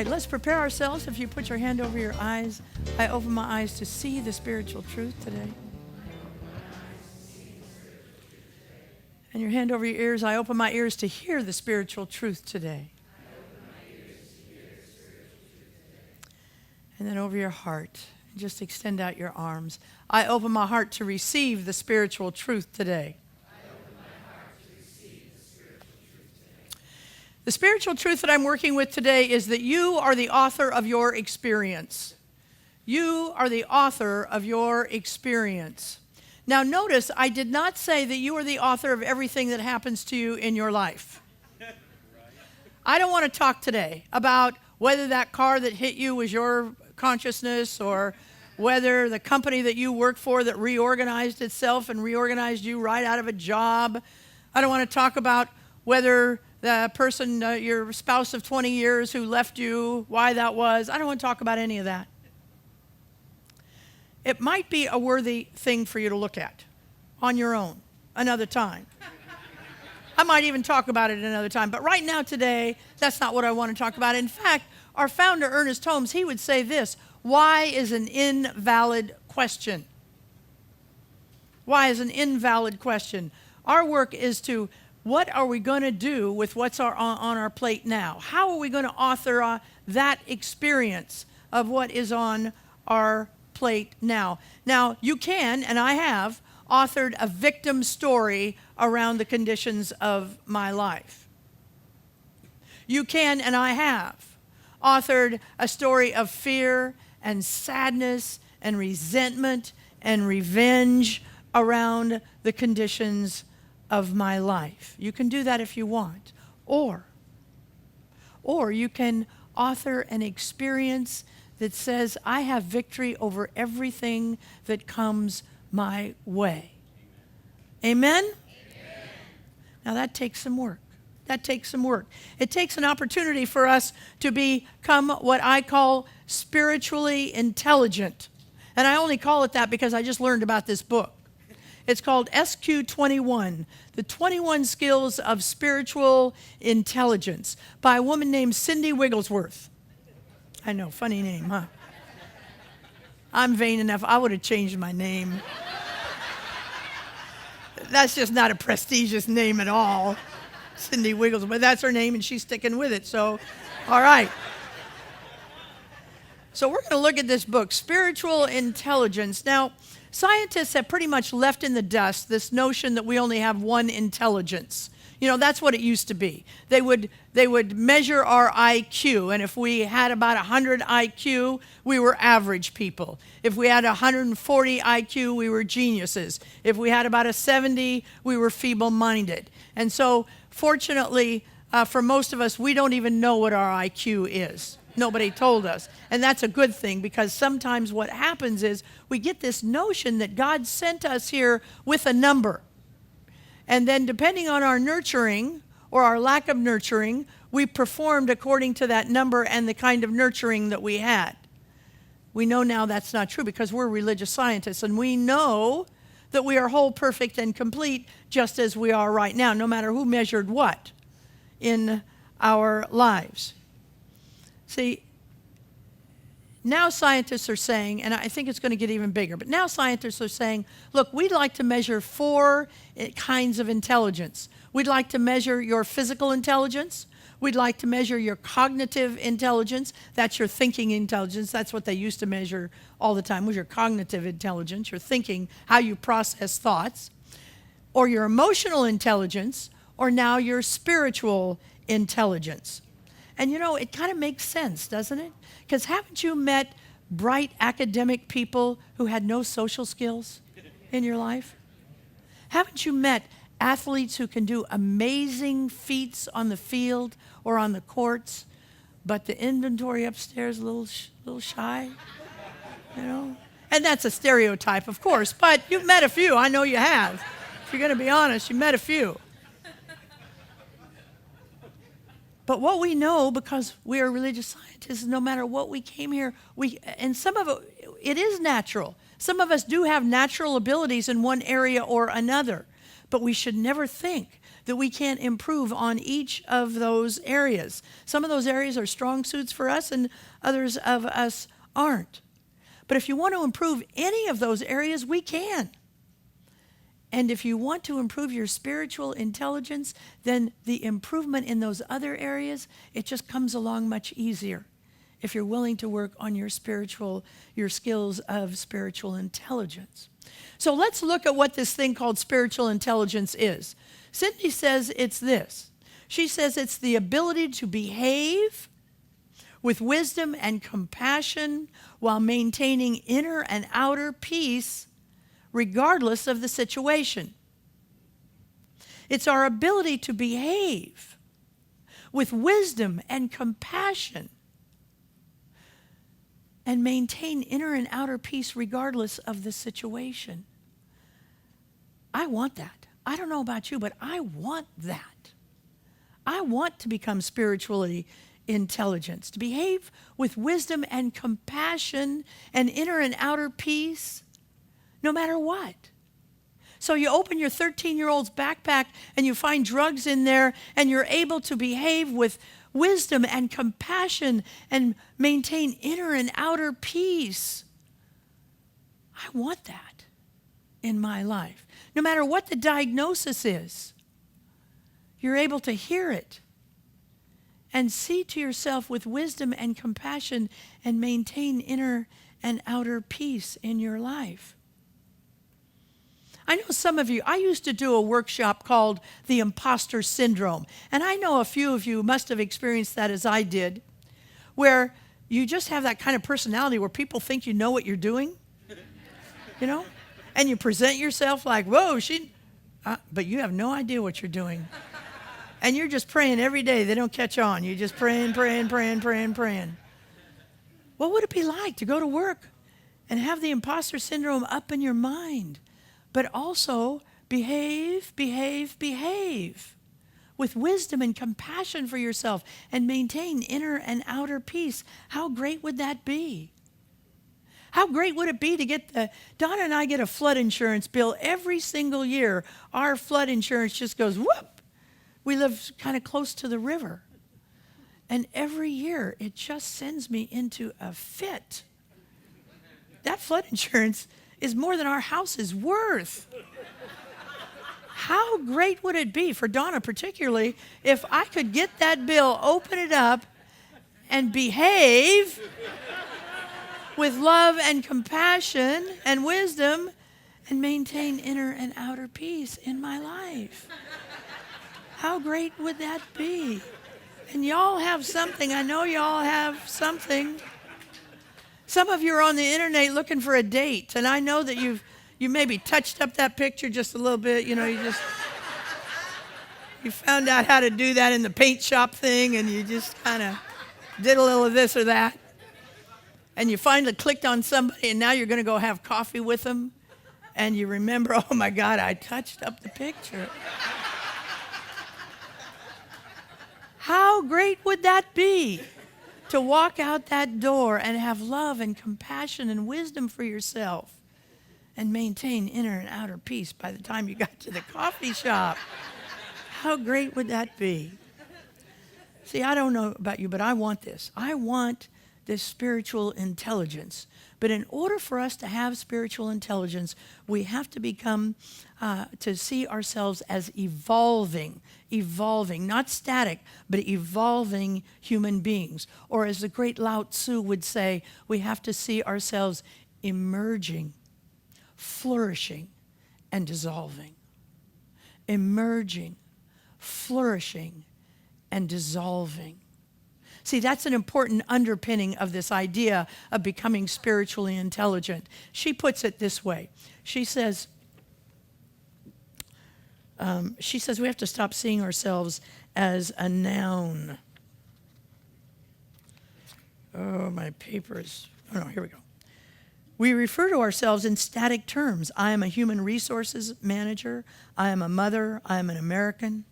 right, let's prepare ourselves. If you put your hand over your eyes, I open my eyes to see the spiritual truth today. And your hand over your ears, I open my ears to hear the spiritual truth today. And then over your heart, just extend out your arms. I open my heart to receive the spiritual truth today. The spiritual truth that I'm working with today is that you are the author of your experience. You are the author of your experience. Now notice, I did not say that you are the author of everything that happens to you in your life. I don't want to talk today about whether that car that hit you was your consciousness or whether the company that you work for that reorganized itself and reorganized you right out of a job. I don't want to talk about whether the person, your spouse of 20 years who left you, why that was. I don't want to talk about any of that. It might be a worthy thing for you to look at on your own another time. I might even talk about it another time. But right now, today, that's not what I want to talk about. In fact, our founder, Ernest Holmes, he would say this: why is an invalid question? Why is an invalid question? Our work is to, what are we going to do with what's on our plate now? How are we going to author that experience of what is on our plate now? Now, you can, and I have, authored a victim story around the conditions of my life. You can, and I have, authored a story of fear and sadness and resentment and revenge around the conditions of my life. You can do that if you want. Or you can author an experience that says, I have victory over everything that comes my way. Amen? Amen? Now that takes some work. That takes some work. It takes an opportunity for us to become what I call spiritually intelligent. And I only call it that because I just learned about this book. It's called SQ21, The 21 Skills of Spiritual Intelligence, by a woman named Cindy Wigglesworth. I know, funny name, huh? I'm vain enough, I would have changed my name. That's just not a prestigious name at all. Cindy Wigglesworth, but that's her name and she's sticking with it, so all right. So we're going to look at this book, Spiritual Intelligence. Now, scientists have pretty much left in the dust this notion that we only have one intelligence. You know, that's what it used to be. They would measure our IQ, and if we had about 100 IQ, we were average people. If we had 140 IQ, we were geniuses. If we had about a 70, we were feeble-minded. And so, fortunately, for most of us, we don't even know what our IQ is. Nobody told us. And that's a good thing, because sometimes what happens is we get this notion that God sent us here with a number. And then depending on our nurturing or our lack of nurturing, we performed according to that number and the kind of nurturing that we had. We know now that's not true because we're religious scientists, and we know that we are whole, perfect, and complete just as we are right now, no matter who measured what in our lives. See, now scientists are saying, and I think it's going to get even bigger, but now scientists are saying, look, we'd like to measure 4 kinds of intelligence. We'd like to measure your physical intelligence. We'd like to measure your cognitive intelligence. That's your thinking intelligence. That's what they used to measure all the time, was your cognitive intelligence, your thinking, how you process thoughts. Or your emotional intelligence, or now your spiritual intelligence. And you know, it kind of makes sense, doesn't it? Because haven't you met bright academic people who had no social skills in your life? Haven't you met athletes who can do amazing feats on the field or on the courts, but the inventory upstairs a little shy, you know? And that's a stereotype, of course, but you've met a few. I know you have. If you're going to be honest, you met a few. But what we know, because we are religious scientists, no matter what we came here, and some of it is natural. Some of us do have natural abilities in one area or another, but we should never think that we can't improve on each of those areas. Some of those areas are strong suits for us and others of us aren't. But if you want to improve any of those areas, we can. And if you want to improve your spiritual intelligence, then the improvement in those other areas, it just comes along much easier if you're willing to work on your skills of spiritual intelligence. So let's look at what this thing called spiritual intelligence is. Cindy says it's this. She says it's the ability to behave with wisdom and compassion while maintaining inner and outer peace regardless of the situation. It's our ability to behave with wisdom and compassion and maintain inner and outer peace regardless of the situation. I want that. I don't know about you, but I want that. I want to become spiritually intelligent, to behave with wisdom and compassion and inner and outer peace, no matter what. So you open your 13-year-old's backpack and you find drugs in there and you're able to behave with wisdom and compassion and maintain inner and outer peace. I want that in my life. No matter what the diagnosis is, you're able to hear it and see to yourself with wisdom and compassion and maintain inner and outer peace in your life. I know some of you, I used to do a workshop called the Imposter Syndrome, and I know a few of you must have experienced that as I did, where you just have that kind of personality where people think you know what you're doing, you know, and you present yourself like, whoa, but you have no idea what you're doing. And you're just praying every day they don't catch on. You're just praying. What would it be like to go to work and have the imposter syndrome up in your mind, but also behave with wisdom and compassion for yourself and maintain inner and outer peace? How great would that be? How great would it be to get Donna and I get a flood insurance bill every single year. Our flood insurance just goes whoop. We live kind of close to the river. And every year it just sends me into a fit. That flood insurance is more than our house is worth. How great would it be for Donna particularly if I could get that bill, open it up, and behave with love and compassion and wisdom and maintain inner and outer peace in my life? How great would that be? And y'all have something. I know y'all have something. Some of you are on the internet looking for a date, and I know that you maybe touched up that picture just a little bit. You know, you found out how to do that in the paint shop thing, and you just kind of did a little of this or that. And you finally clicked on somebody, and now you're going to go have coffee with them, and you remember, oh my God, I touched up the picture. How great would that be to walk out that door and have love and compassion and wisdom for yourself and maintain inner and outer peace by the time you got to the coffee shop? How great would that be? See, I don't know about you, but I want this. I want this spiritual intelligence. But in order for us to have spiritual intelligence, we have to become, to see ourselves as evolving, not static, but evolving human beings. Or as the great Lao Tzu would say, we have to see ourselves emerging, flourishing, and dissolving. Emerging, flourishing, and dissolving. See, that's an important underpinning of this idea of becoming spiritually intelligent. She puts it this way. She says we have to stop seeing ourselves as a noun. Oh, my paper is, oh no, here we go. We refer to ourselves in static terms. I am a human resources manager. I am a mother. I am an American.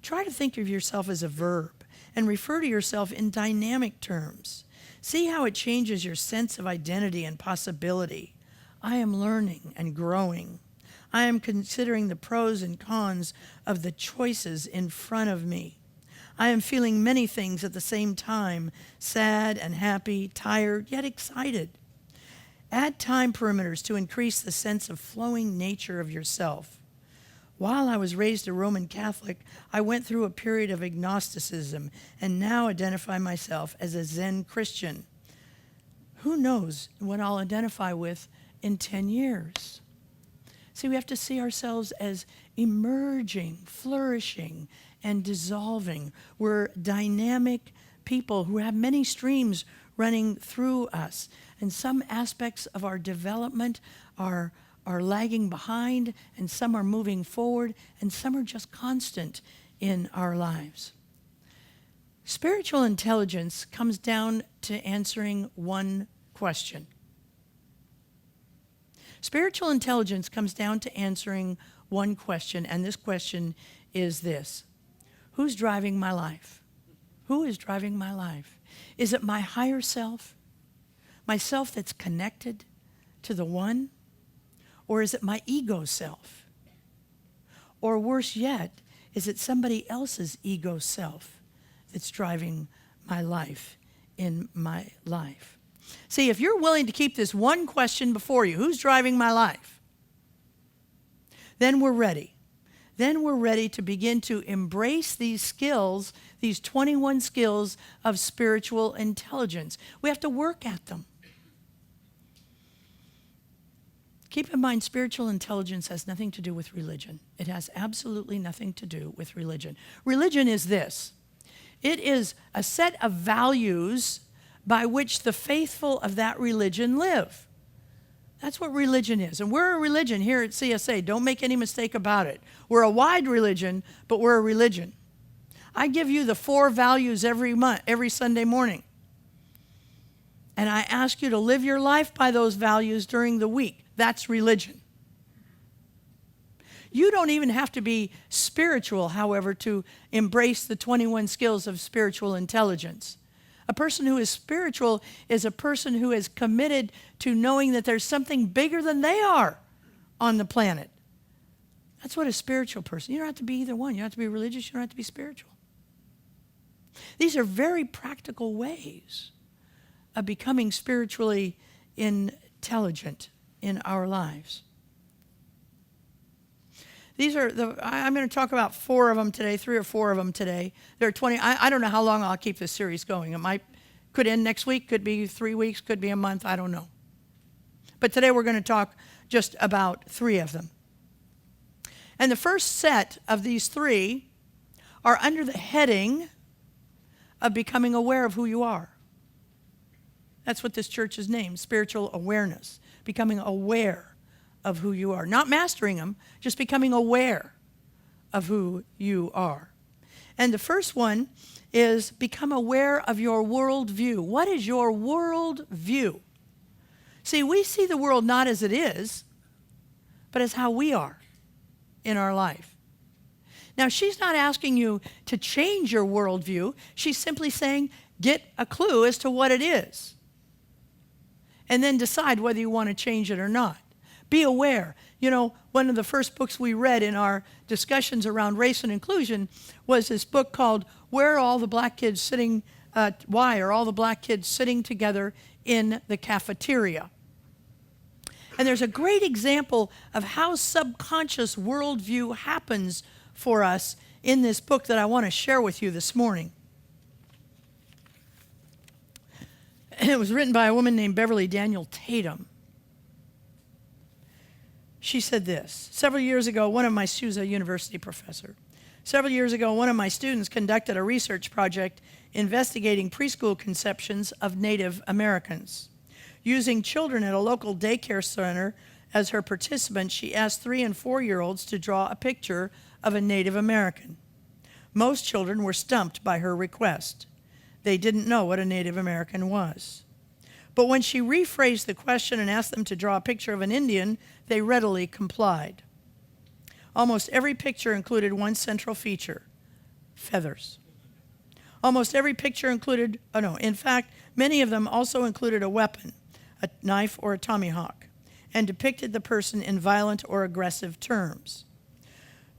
Try to think of yourself as a verb and refer to yourself in dynamic terms. See how it changes your sense of identity and possibility. I am learning and growing. I am considering the pros and cons of the choices in front of me. I am feeling many things at the same time, sad and happy, tired, yet excited. Add time perimeters to increase the sense of flowing nature of yourself. While I was raised a Roman Catholic, I went through a period of agnosticism and now identify myself as a Zen Christian. Who knows what I'll identify with in 10 years? See, we have to see ourselves as emerging, flourishing, and dissolving. We're dynamic people who have many streams running through us. And some aspects of our development are lagging behind, and some are moving forward, and some are just constant in our lives. Spiritual intelligence comes down to answering one question. Spiritual intelligence comes down to answering one question, and this question is this: who's driving my life? Who is driving my life? Is it my higher self? Myself that's connected to the one? Or is it my ego self? Or worse yet, is it somebody else's ego self that's driving my life in my life? See, if you're willing to keep this one question before you, who's driving my life? Then we're ready. Then we're ready to begin to embrace these skills, these 21 skills of spiritual intelligence. We have to work at them. Keep in mind, spiritual intelligence has nothing to do with religion. It has absolutely nothing to do with religion. Religion is this. It is a set of values by which the faithful of that religion live. That's what religion is. And we're a religion here at CSA. Don't make any mistake about it. We're a wide religion, but we're a religion. I give you the 4 values every Sunday morning. And I ask you to live your life by those values during the week. That's religion. You don't even have to be spiritual, however, to embrace the 21 skills of spiritual intelligence. A person who is spiritual is a person who is committed to knowing that there's something bigger than they are on the planet. That's what a spiritual person. You don't have to be either one. You don't have to be religious. You don't have to be spiritual. These are very practical ways of becoming spiritually intelligent in our lives. I'm going to talk about 4 of them today, 3 or 4 of them today. There are 20. I don't know how long I'll keep this series going. Could end next week, could be 3 weeks, could be a month, I don't know. But today we're going to talk just about 3 of them. And the first set of these 3 are under the heading of becoming aware of who you are. That's what this church is named, spiritual awareness, becoming aware of who you are. Not mastering them, just becoming aware of who you are. And the first one is become aware of your worldview. What is your worldview? See, we see the world not as it is, but as how we are in our life. Now, she's not asking you to change your worldview. She's simply saying, get a clue as to what it is, and then decide whether you want to change it or not. Be aware. You know, one of the first books we read in our discussions around race and inclusion was this book called Why Are All the Black Kids Sitting Together in the Cafeteria? And there's a great example of how subconscious worldview happens for us in this book that I want to share with you this morning. It was written by a woman named Beverly Daniel Tatum. She said this: she was a university professor. Several years ago, one of my students conducted a research project investigating preschool conceptions of Native Americans. Using children at a local daycare center as her participants, she asked 3- and 4-year-olds to draw a picture of a Native American. Most children were stumped by her request. They didn't know what a Native American was. But when she rephrased the question and asked them to draw a picture of an Indian, they readily complied. Almost every picture included one central feature: feathers. Almost every picture in fact, many of them also included a weapon, a knife or a tomahawk. and depicted the person in violent or aggressive terms.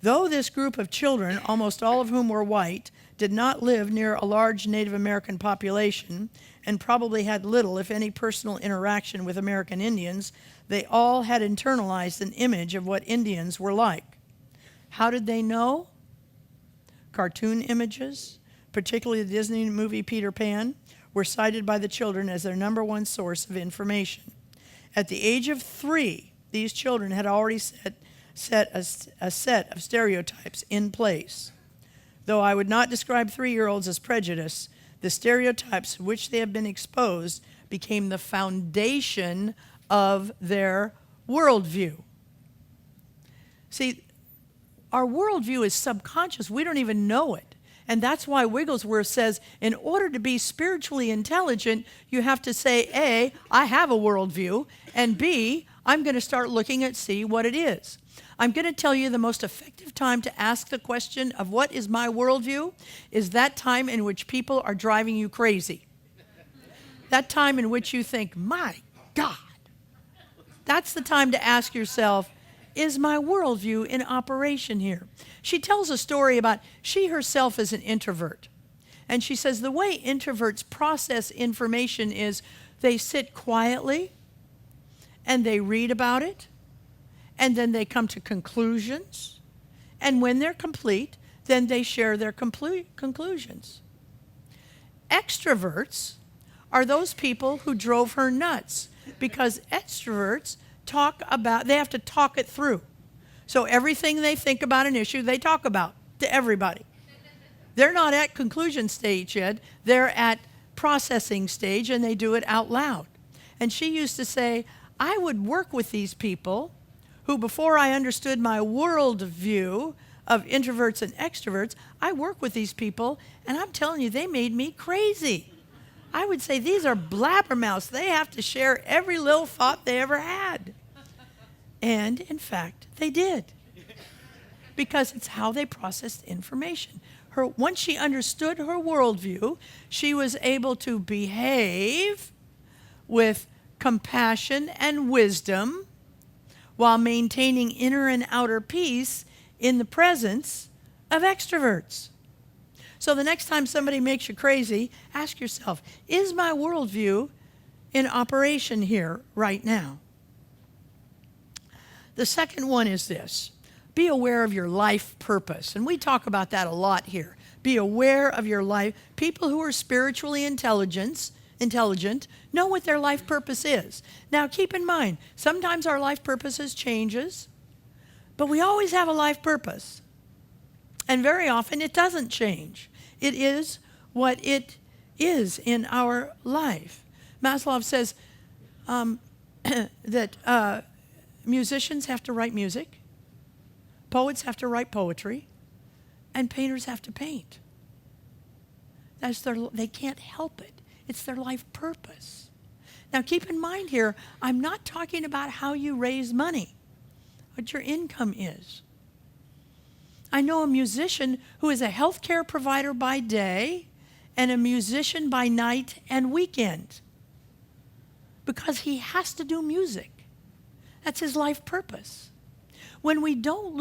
Though this group of children, almost all of whom were white, did not live near a large Native American population and probably had little, if any, personal interaction with American Indians, they all had internalized an image of what Indians were like. How did they know? Cartoon images, particularly the Disney movie Peter Pan, were cited by the children as their number one source of information. At the age of 3, these children had already set a set of stereotypes in place. Though I would not describe 3-year-olds as prejudiced, the stereotypes to which they have been exposed became the foundation of their worldview. See, our worldview is subconscious. We don't even know it. And that's why Wigglesworth says, in order to be spiritually intelligent, you have to say, A, I have a worldview, and B, I'm going to start looking at see what it is. I'm going to tell you the most effective time to ask the question of what is my worldview is that time in which people are driving you crazy. That time in which you think, my God. That's the time to ask yourself, is my worldview in operation here? She tells a story about she herself is an introvert. And she says the way introverts process information is they sit quietly and they read about it, and then they come to conclusions. And when they're complete, then they share their conclusions. Extroverts are those people who drove her nuts because extroverts they have to talk it through. So everything they think about an issue, they talk about to everybody. They're not at conclusion stage yet. They're at processing stage, and they do it out loud. And she used to say, I would work with these people who, before I understood my worldview of introverts and extroverts, I work with these people, and I'm telling you, they made me crazy. I would say, these are blabbermouths. They have to share every little thought they ever had. And, in fact, they did. Because it's how they processed information. Once she understood her worldview, she was able to behave with compassion and wisdom while maintaining inner and outer peace in the presence of extroverts. So the next time somebody makes you crazy, ask yourself, is my worldview in operation here right now? The second one is this. Be aware of your life purpose. And we talk about that a lot here. Be aware of your life. People who are spiritually intelligent know what their life purpose is. Now keep in mind, sometimes our life purposes changes, but we always have a life purpose. And very often it doesn't change. It is what it is in our life. Maslow says that musicians have to write music, poets have to write poetry, and painters have to paint. They can't help it. It's their life purpose. Now keep in mind here, I'm not talking about how you raise money, what your income is. I know a musician who is a healthcare provider by day and a musician by night and weekend because he has to do music. That's his life purpose. When we don't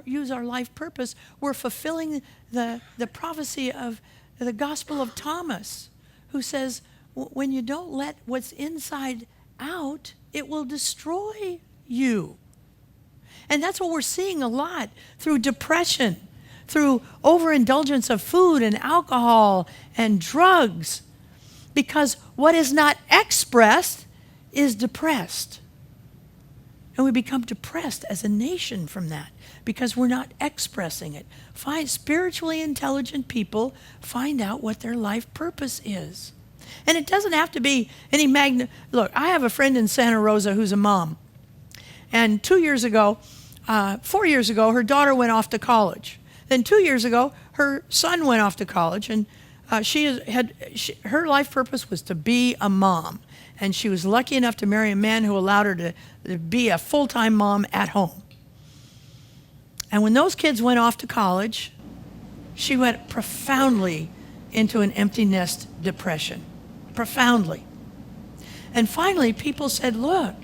use our life purpose, we're fulfilling the prophecy of the Gospel of Thomas, who says, when you don't let what's inside out, it will destroy you. And that's what we're seeing a lot through depression, through overindulgence of food and alcohol and drugs, because what is not expressed is depressed. And we become depressed as a nation from that because we're not expressing it. Spiritually intelligent people find out what their life purpose is. And it doesn't have to be any Look, I have a friend in Santa Rosa who's a mom. And 2 years ago, 4 years ago, her daughter went off to college. Then 2 years ago, her son went off to college. And her life purpose was to be a mom. And she was lucky enough to marry a man who allowed her to be a full-time mom at home. And when those kids went off to college, she went profoundly into an empty nest depression. Profoundly. And finally, people said, look,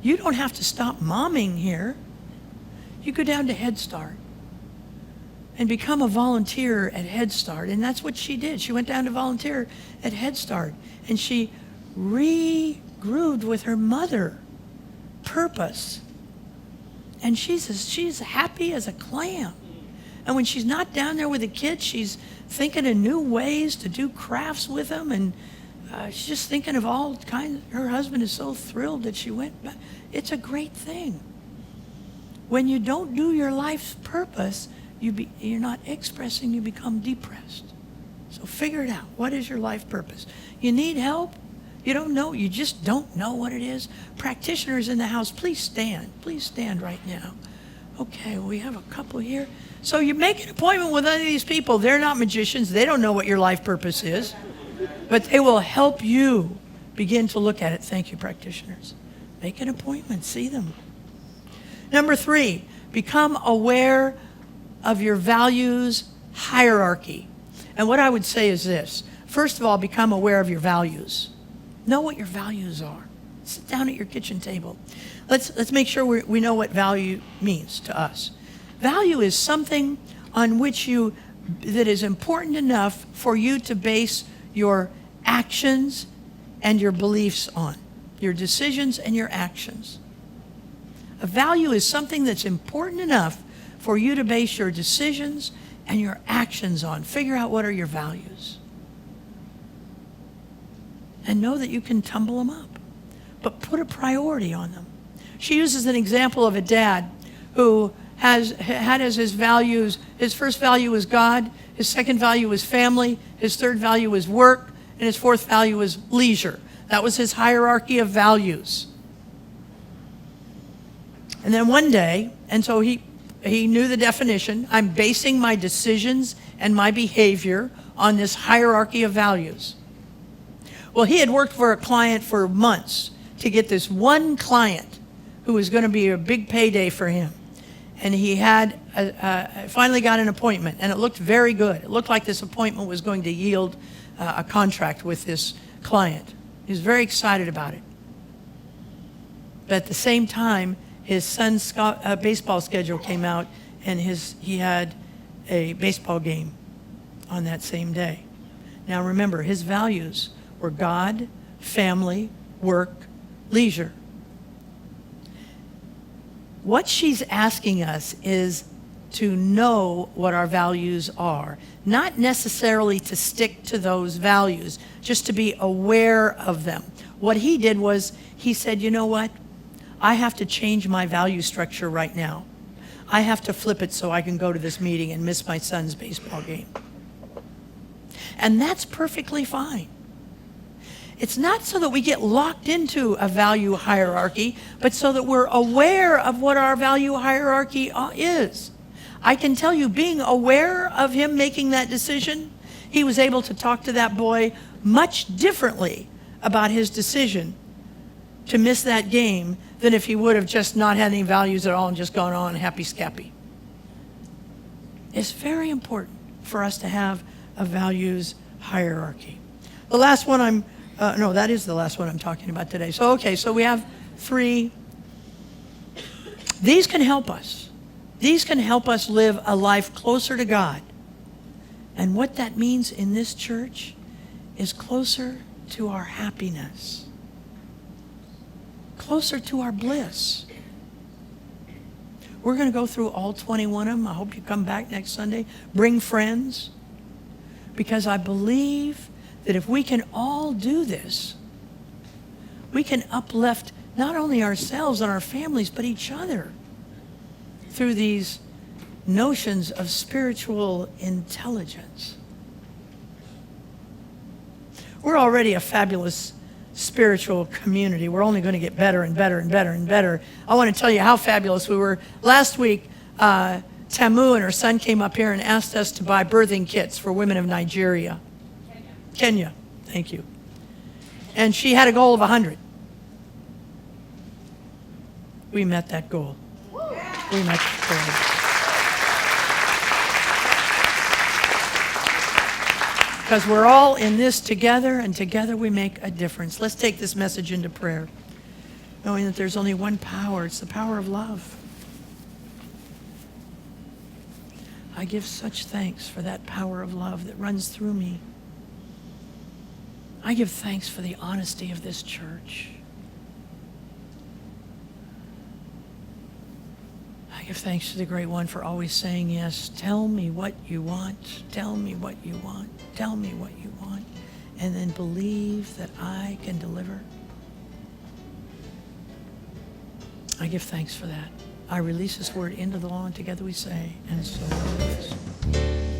You don't have to stop momming here. You go down to Head Start and become a volunteer at Head Start. And that's what she did. She went down to volunteer at Head Start, and she regrooved with her mother purpose. And she's happy as a clam. And when she's not down there with the kids, she's thinking of new ways to do crafts with them, and she's just thinking of all kinds. Her husband is so thrilled that she went back. It's a great thing. When you don't do your life's purpose, you're not expressing, you become depressed. So figure it out. What is your life purpose? You need help? You don't know? You just don't know what it is? Practitioners in the house, please stand. Please stand right now. Okay, we have a couple here. So you make an appointment with any of these people. They're not magicians. They don't know what your life purpose is. But they will help you begin to look at it. Thank you, practitioners. Make an appointment. See them. Number 3, become aware of your values hierarchy. And what I would say is this. First of all, become aware of your values. Know what your values are. Sit down at your kitchen table. Let's make sure we know what value means to us. Value is something on which that is important enough for you to base your actions and your beliefs on. Your decisions and your actions. A value is something that's important enough for you to base your decisions and your actions on. Figure out what are your values. And know that you can tumble them up. But put a priority on them. She uses an example of a dad who had as his values, his first value was God, his second value was family, his third value was work, and his fourth value was leisure. That was his hierarchy of values. And then one day, and so he knew the definition, I'm basing my decisions and my behavior on this hierarchy of values. Well, he had worked for a client for months to get this one client who was going to be a big payday for him. And he had finally got an appointment, and it looked very good. It looked like this appointment was going to yield a contract with this client. He was very excited about it. But at the same time, his son's baseball schedule came out, and he had a baseball game on that same day. Now remember, his values were God, family, work, leisure. What she's asking us is to know what our values are, not necessarily to stick to those values, just to be aware of them. What he did was he said, you know what? I have to change my value structure right now. I have to flip it so I can go to this meeting and miss my son's baseball game. And that's perfectly fine. It's not so that we get locked into a value hierarchy, but so that we're aware of what our value hierarchy is. I can tell you, being aware of him making that decision, he was able to talk to that boy much differently about his decision to miss that game than if he would have just not had any values at all and just gone on happy scappy. It's very important for us to have a values hierarchy. The last one that is the last one I'm talking about today. So we have 3. These can help us. These can help us live a life closer to God. And what that means in this church is closer to our happiness, closer to our bliss. We're going to go through all 21 of them. I hope you come back next Sunday. Bring friends. Because I believe that if we can all do this, we can uplift not only ourselves and our families, but each other through these notions of spiritual intelligence. We're already a fabulous spiritual community. We're only going to get better and better and better and better. I want to tell you how fabulous we were. Last week, Tamu and her son came up here and asked us to buy birthing kits for women of Nigeria. Kenya, thank you. And she had a goal of 100. We met that goal. We met that goal. Because we're all in this together, and together we make a difference. Let's take this message into prayer. knowing that there's only one power. It's the power of love. I give such thanks for that power of love that runs through me. I give thanks for the honesty of this church. I give thanks to the Great One for always saying yes. Tell me what you want. Tell me what you want. Tell me what you want. And then believe that I can deliver. I give thanks for that. I release this word into the law, and together we say, and so it is.